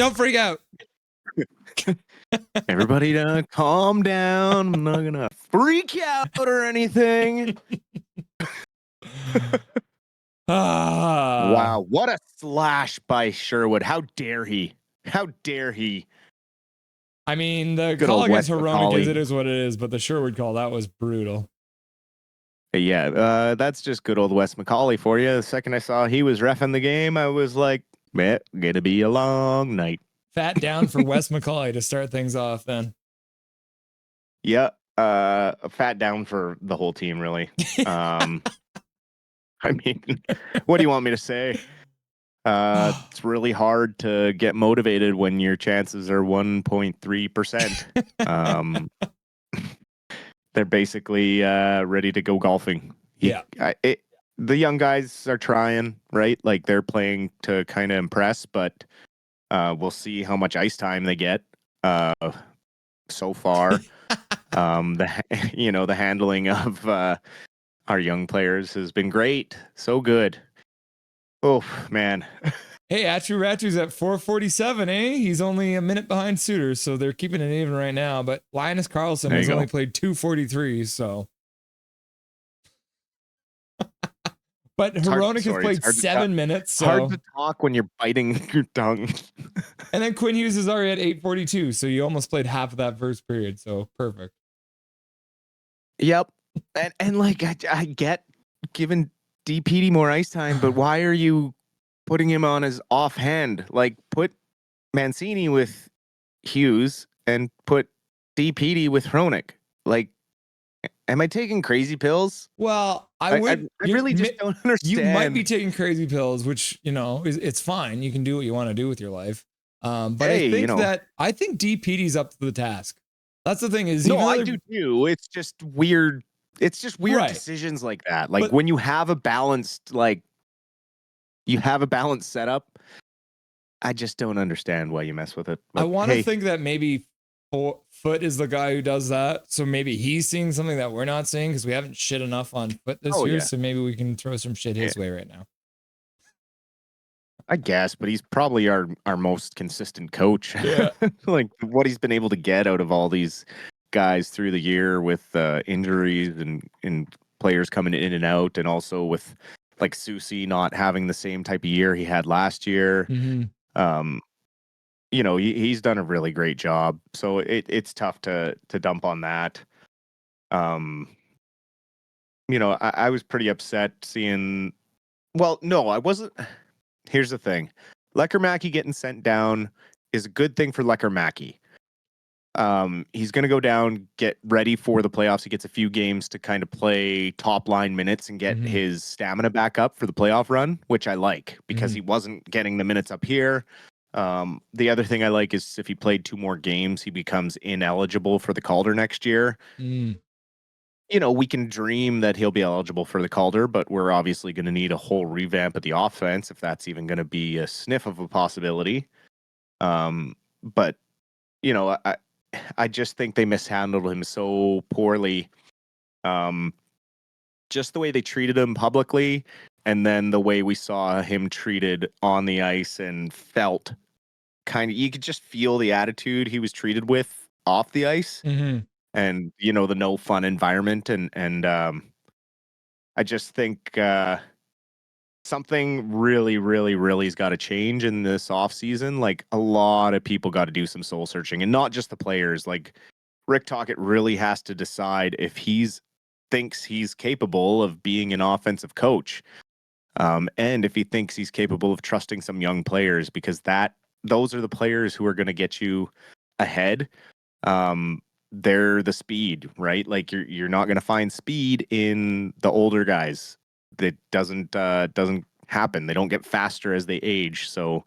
don't freak out. Everybody calm down. I'm not gonna freak out or anything. Wow, what a slash by Sherwood. How dare he? How dare he? I mean, the Good call old against Wes Hronek McCauley. is what it is, but the Sherwood call, that was brutal. Yeah, that's just good old Wes McCauley for you. The second I saw he was reffing the game, I was like, gonna be a long night. Fat down for Wes McCauley to start things off then. Yeah, fat down for the whole team, really. I mean, what do you want me to say? It's really hard to get motivated when your chances are 1.3%. They're basically ready to go golfing. Yeah. The young guys are trying, right? Like they're playing to kind of impress, but we'll see how much ice time they get. So far, the handling of our young players has been great. So good. Oh man. Hey, Atru Ratu's at 447, eh? He's only a minute behind Suter, so they're keeping it even right now. But Linus Karlsson has only played 243, so. But Hronek has played 7 minutes. So. Hard to talk when you're biting your tongue. And then Quinn Hughes is already at 842, so you almost played half of that first period, so perfect. Yep. And like, I get giving DPD more ice time, but why are you putting him on his offhand? Like, put Mancini with Hughes and put DPD with Hronek. Like, am I taking crazy pills? Well, I really just don't understand. You might be taking crazy pills, which, it's fine. You can do what you want to do with your life. But hey, I think DPD's up to the task. That's the thing is, no, I do too. It's just weird. It's just weird decisions like that. Like when you have a balanced, setup, I just don't understand why you mess with it. But I want to think that maybe Foot is the guy who does that. So maybe he's seeing something that we're not seeing because we haven't shit enough on Foot this year. Yeah. So maybe we can throw some shit his way right now. I guess, but he's probably our most consistent coach. Yeah. Like what he's been able to get out of all these guys through the year with injuries and players coming in and out, and also with like Susie not having the same type of year he had last year. Mm-hmm. He's done a really great job. So it's tough to dump on that. I was pretty upset seeing. Well, no, I wasn't. Here's the thing. Lekkerimäki getting sent down is a good thing for Lekkerimäki. He's going to go down, get ready for the playoffs. He gets a few games to kind of play top line minutes and get his stamina back up for the playoff run, which I like because he wasn't getting the minutes up here. The other thing I like is if he played 2 more games, he becomes ineligible for the Calder next year. We can dream that he'll be eligible for the Calder, but we're obviously going to need a whole revamp of the offense if that's even going to be a sniff of a possibility. But I just think they mishandled him so poorly. Just the way they treated him publicly, and then the way we saw him treated on the ice, and felt you could just feel the attitude he was treated with off the ice. And the no fun environment, and I just think something really, really, really has got to change in this off season. Like a lot of people got to do some soul searching, and not just the players. Like Rick Tocchet really has to decide if thinks he's capable of being an offensive coach, and if he thinks he's capable of trusting some young players, because those are the players who are going to get you ahead. They're the speed, right? Like you're not going to find speed in the older guys. That doesn't happen. They don't get faster as they age. So,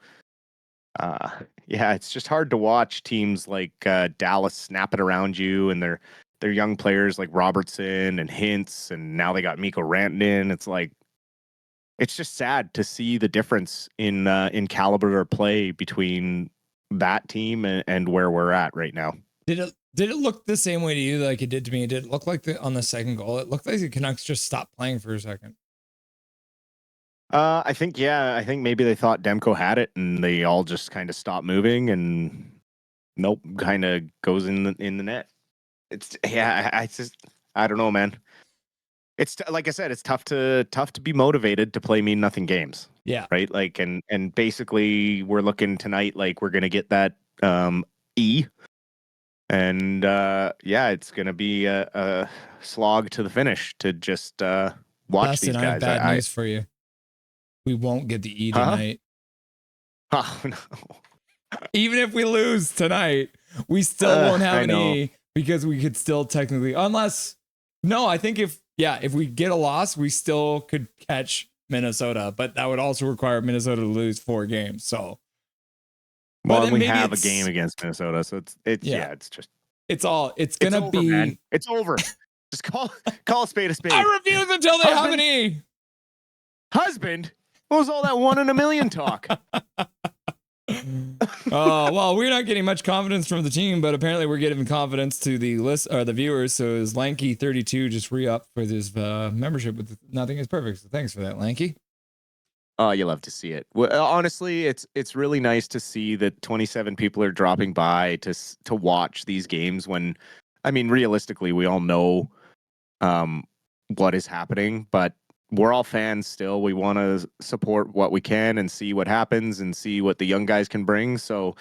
it's just hard to watch teams like Dallas snap it around you, and their young players like Robertson and Hintz, and now they got Mikko Rantanen. It's like, it's just sad to see the difference in caliber of play between that team and where we're at right now. Did it look the same way to you like it did to me? Did it look like on the second goal? It looked like the Canucks just stopped playing for a second. I think maybe they thought Demko had it and they all just kind of stopped moving and nope, kind of goes in the net. It's I don't know, man. It's like I said, it's tough to be motivated to play mean nothing games. Yeah. Right. Like and basically we're looking tonight like we're gonna get that E. And it's gonna be a slog to the finish to just watch Dustin, these I have guys. bad news for you. We won't get the E Huh? tonight. Oh no. Even if we lose tonight, we still won't have an E because we could still technically, I think if we get a loss, we still could catch Minnesota, but that would also require Minnesota to lose 4 games. So, well, we have a game against Minnesota, so it's gonna be, man. It's over. Just call a spade a spade. I refuse until they have an E. Husband, what was all that 1 in a million talk? Well, we're not getting much confidence from the team, but apparently we're getting confidence to the list or the viewers. So is Lanky 32 just re-up for this membership with Nothing Is Perfect. So thanks for that, Lanky. Oh, you love to see it. Well, honestly, it's really nice to see that 27 people are dropping by to watch these games when, I mean, realistically, we all know what is happening, but we're all fans still. We want to support what we can and see what happens and see what the young guys can bring. So,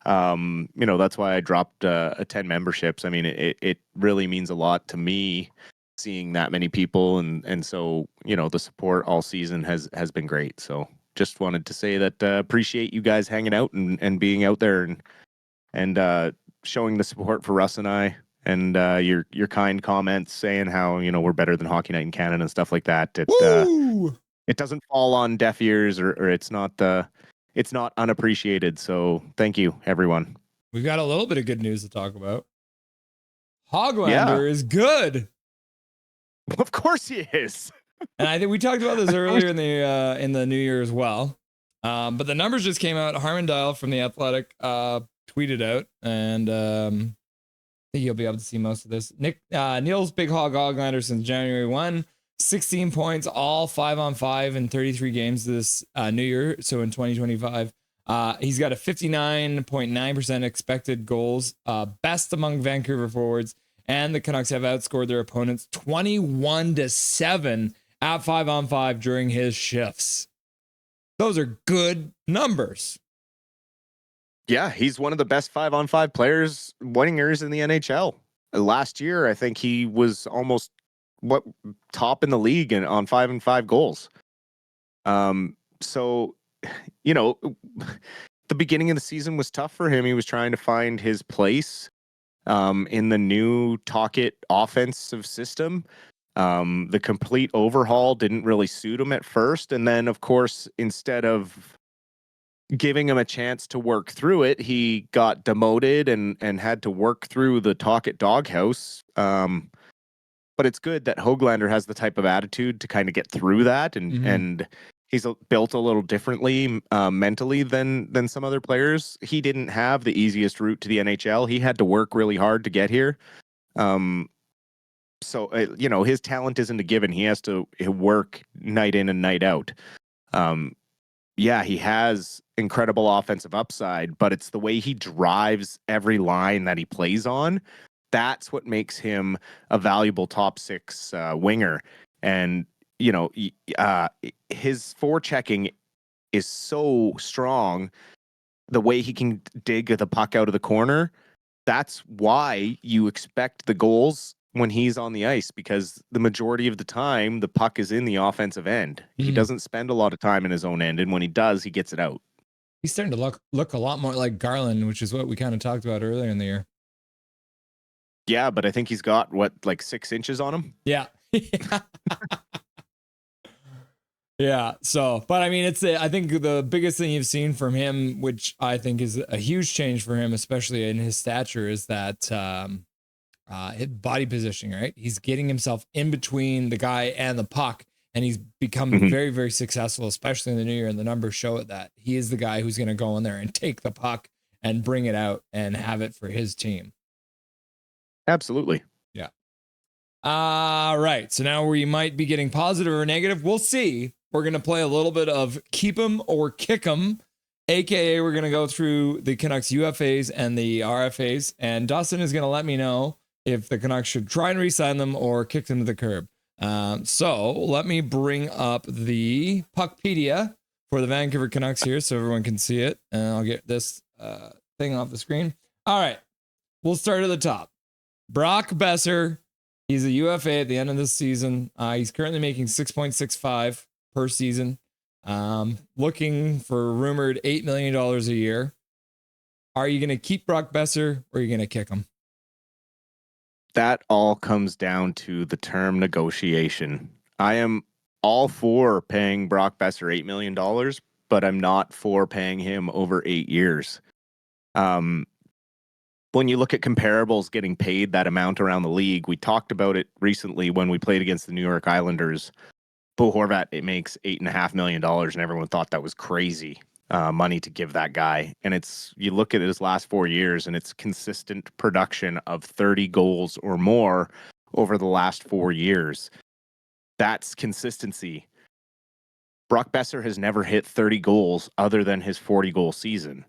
that's why I dropped 10 memberships. I mean, it really means a lot to me seeing that many people. And so, the support all season has been great. So just wanted to say that appreciate you guys hanging out and being out there and showing the support for Russ and I. And your kind comments saying how we're better than Hockey Night in Canada and stuff like that. It doesn't fall on deaf ears or it's not unappreciated. So thank you, everyone. We've got a little bit of good news to talk about. Höglander is good. Of course he is. And I think we talked about this earlier in the new year as well. But the numbers just came out. Harman Dial from The Athletic tweeted out, and I think you'll be able to see most of this. Nils Big Hog Höglander since January 1, 16 points, all 5-on-5 in 33 games this new year. So in 2025, he's got a 59.9% expected goals, best among Vancouver forwards, and the Canucks have outscored their opponents 21-7 at 5-on-5 during his shifts. Those are good numbers. Yeah, he's one of the best 5-on-5 players, wingers in the NHL. Last year, I think he was almost top in the league on 5-on-5 goals. So, the beginning of the season was tough for him. He was trying to find his place in the new Talkit offensive system. The complete overhaul didn't really suit him at first. And then, of course, instead of giving him a chance to work through it, he got demoted and had to work through the Talkit doghouse. But it's good that Höglander has the type of attitude to kind of get through that, and he's built a little differently mentally than some other players. He didn't have the easiest route to the NHL. He had to work really hard to get here. So his talent isn't a given. He has to work night in and night out. He has incredible offensive upside, but it's the way he drives every line that he plays on. That's what makes him a valuable top 6 winger. And, his forechecking is so strong. The way he can dig the puck out of the corner, that's why you expect the goals when he's on the ice, because the majority of the time the puck is in the offensive end. He doesn't spend a lot of time in his own end, and when he does, he gets it out. He's starting to look a lot more like Garland, which is what we kind of talked about earlier in the year. Yeah, but I think he's got 6 inches on him. Yeah. Yeah. So, but I mean, I think the biggest thing you've seen from him, which I think is a huge change for him, especially in his stature, is that his body positioning, right? He's getting himself in between the guy and the puck, and he's become very, very successful, especially in the new year. And the numbers show it that he is the guy who's going to go in there and take the puck and bring it out and have it for his team. Absolutely. Yeah. Right. So now we might be getting positive or negative. We'll see. we're going to play a little bit of keep 'em or kick 'em, aka we're going to go through the Canucks UFAs and the RFAs, and Dustin is going to let me know if the Canucks should try and re-sign them or kick them to the curb. So let me bring up the Puckpedia for the Vancouver Canucks here so everyone can see it, and I'll get this thing off the screen. All right, we'll start at the top. Brock Besser, he's a UFA at the end of this season. He's currently making $6.65 per season. Looking for rumored $8 million a year. Are you going to keep Brock Besser or are you going to kick him? That all comes down to the term negotiation. I am all for paying Brock Besser $8 million, but I'm not for paying him over 8 years. When you look at comparables getting paid that amount around the league, we talked about it recently when we played against the New York Islanders. Bo Horvat, it makes $8.5 million, and everyone thought that was crazy money to give that guy. And you look at his last 4 years, and it's consistent production of 30 goals or more over the last 4 years. That's consistency. Brock Besser has never hit 30 goals other than his 40-goal season.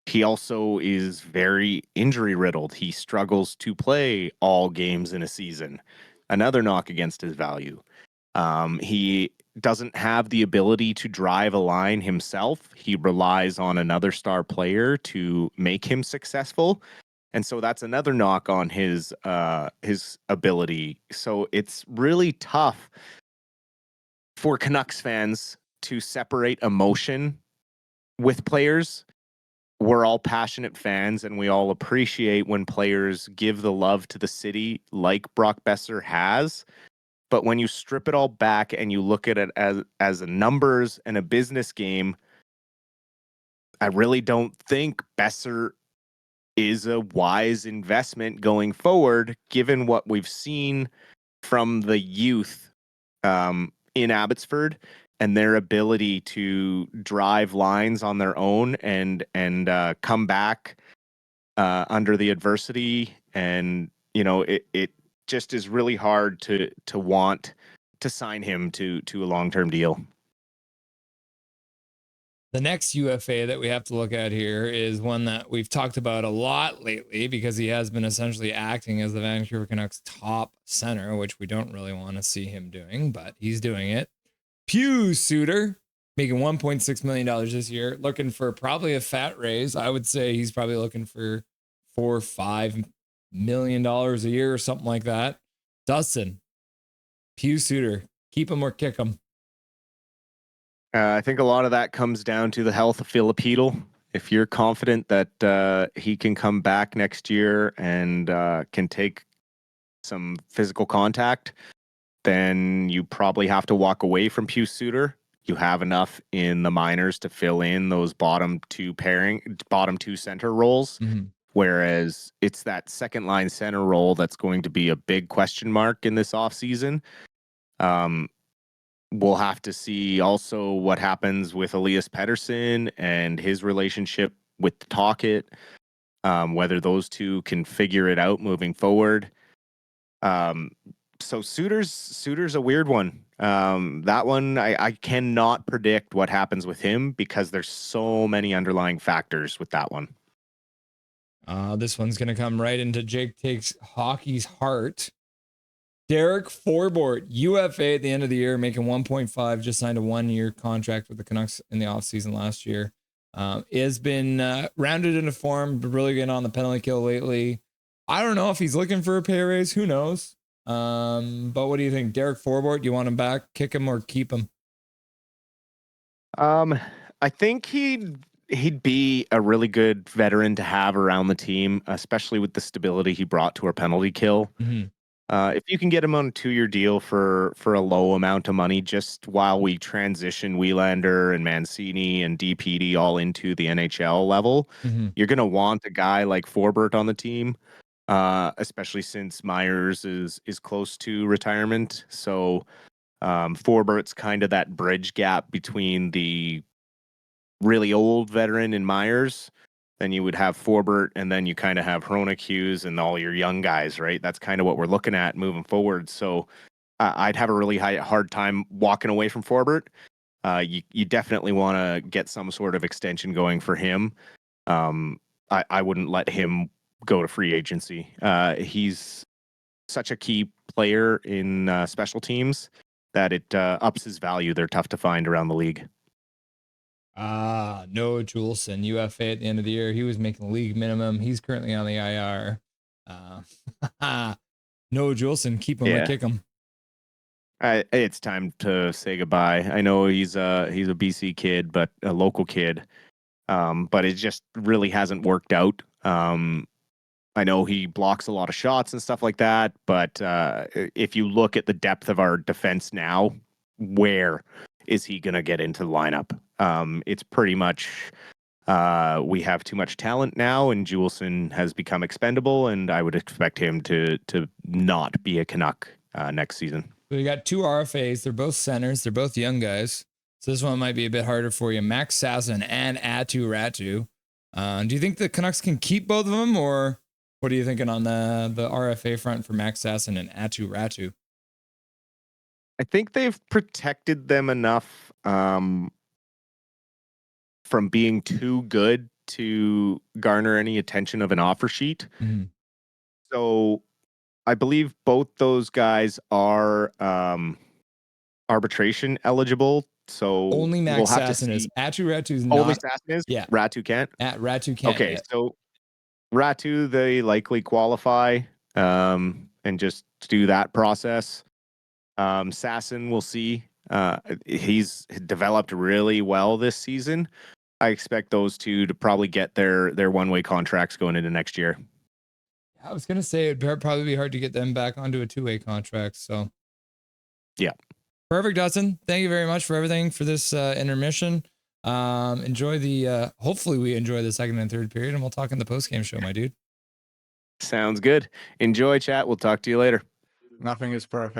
He also is very injury riddled. He struggles to play all games in a season. Another knock against his value. He doesn't have the ability to drive a line himself. He relies on another star player to make him successful. And so that's another knock on his ability. So it's really tough for Canucks fans to separate emotion with players. We're all passionate fans, and we all appreciate when players give the love to the city like Brock Besser has. But when you strip it all back and you look at it as a numbers and a business game, I really don't think Besser is a wise investment going forward, given what we've seen from the youth in Abbotsford and their ability to drive lines on their own and come back under the adversity. And, it just is really hard to want to sign him to a long-term deal. The next UFA that we have to look at here is one that we've talked about a lot lately because he has been essentially acting as the Vancouver Canucks top center, which we don't really want to see him doing, but he's doing it. Pius Suter, making $1.6 million this year, looking for probably a fat raise. I would say he's probably looking for $4 or $5 million a year or something like that. Dustin, Pius Suter, keep him or kick him? I think a lot of that comes down to the health of Filipino. If you're confident that he can come back next year and can take some physical contact, then you probably have to walk away from Pius Suter. You have enough in the minors to fill in those bottom two center roles. Mm-hmm. Whereas it's that second line center role that's going to be a big question mark in this offseason. We'll have to see also what happens with Elias Pettersson and his relationship with Tocchet, whether those two can figure it out moving forward. So Suter's a weird one. That one, I cannot predict what happens with him because there's so many underlying factors with that one. This one's going to come right into Jake Takes Hockey's heart. Derek Forbort, UFA at the end of the year, making 1.5, just signed a 1-year contract with the Canucks in the offseason last year. Has been rounded into form, but really getting on the penalty kill lately. I don't know if he's looking for a pay raise. Who knows? But what do you think? Derek Forbort, you want him back, kick him, or keep him? I think he'd be a really good veteran to have around the team, especially with the stability he brought to our penalty kill. Mm-hmm. If you can get him on a 2-year deal for a low amount of money, just while we transition Höglander and Mancini and DPD all into the NHL level, Mm-hmm. you're going to want a guy like Forbort on the team, especially since Myers is close to retirement. So Forbert's kind of that bridge gap between the really old veteran in Myers. Then you would have Forbort, and then you kind of have Hronek, Hughes, and all your young guys, right? That's kind of what we're looking at moving forward. So I'd have a really hard time walking away from Forbert. You definitely want to get some sort of extension going for him. I wouldn't let him go to free agency. He's such a key player in special teams that it ups his value. They're tough to find around the league. Noah Juleson, UFA at the end of the year. He was making league minimum. He's currently on the IR. Noah Juleson, keep him or kick him. It's time to say goodbye. I know he's a BC kid, but a local kid. But it just really hasn't worked out. I know he blocks a lot of shots and stuff like that, but if you look at the depth of our defense now, where is he going to get into the lineup? It's pretty much we have too much talent now, and Juleson has become expendable, and I would expect him to not be a Canuck next season. We got 2 RFAs. They're both centers. They're both young guys. So this one might be a bit harder for you. Max Sasson and Aatu Ratu. Do you think the Canucks can keep both of them, or what are you thinking on the RFA front for Max Sasson and Aatu Ratu? I think they've protected them enough from being too good to garner any attention of an offer sheet. Mm-hmm. So I believe both those guys are arbitration eligible. So only Max Sasson is. Aatu Ratu's not. Only Sasson is? Yeah. Ratu can't? Ratu can't. Okay, yet. so Ratu, they likely qualify and just do that process. Sasson, we'll see. He's developed really well this season. I expect those two to probably get their one-way contracts going into next year. I was going to say it'd probably be hard to get them back onto a 2-way contract. So, yeah. Perfect, Dustin. Thank you very much for everything for this intermission. Enjoy the, hopefully we enjoy the second and third period, and we'll talk in the post-game show, my dude. Sounds good. Enjoy, chat. We'll talk to you later. Nothing is perfect.